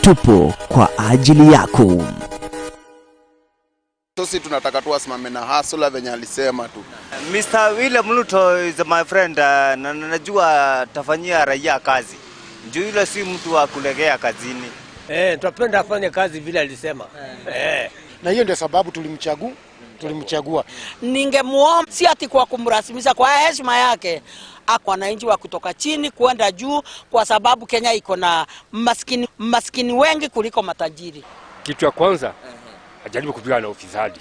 tupo kwa ajili yako. Sisi tunataka tu asimame na hustler venye alisema tu. Mr. William Ruto is my friend, na najua tafanyia raia kazi. Juu yule si mtu wa kulegea kazini. Tunapenda afanye kazi vile alisema. Na hiyo ndio sababu tulimchagua. Ningemuomba si ati kwa kumrasimisha, kwa heshima yake, wananchi wa kutoka chini kwenda juu, kwa sababu Kenya iko na maskini wengi kuliko matajiri. Kitu ya kwanza ajaribu kupigana na ufisadi.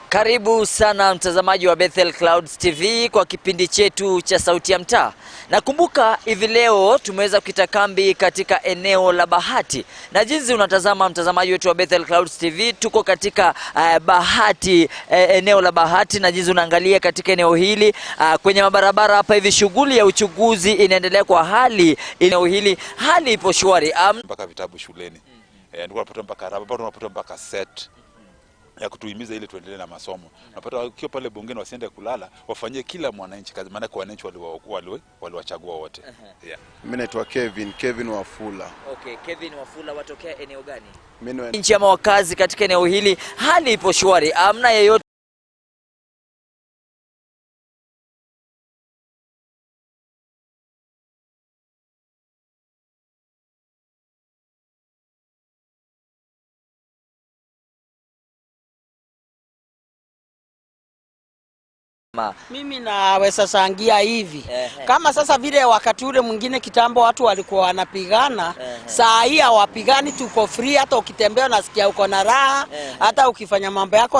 Karibu sana mtazamaji wa Bethel Clouds TV kwa kipindi chetu cha Sauti ya Mtaa. Nakumbuka hivi leo tumeweza kukita kambi katika eneo la Bahati. Na jinsi unatazama mtazamaji wetu wa Bethel Clouds TV, tuko katika Bahati, eneo la Bahati, na jinsi unaangalia katika eneo hili kwenye mabarabara hapa hivi shughuli ya uchunguzi inaendelea kwa hali eneo hili, hali ipo shwari. Mpaka vitabu shuleni. Ndio tunapata mpaka raba, tunapata mpaka set ya kutuhimiza ili tuendelee na masomo. Unapata wakiwa pale bungeni wasiende kulala, wafanyie kila mwananchi kazi, maana kwa wananchi waliwachagua wote. Mimi naitwa Kevin Wafula. Okay, Kevin Wafula, watokea eneo gani? Mimi nchi ama wakazi katika eneo hili, hali ipo shwari. Amna yeyote Mimi naweza sangia hivi. Kama sasa vile wakati ule mwingine kitambo watu walikuwa wanapigana, saa hii hawapigani, tuko free. Hata ukitembea unasikia uko na raha, hata ukifanya mambo yako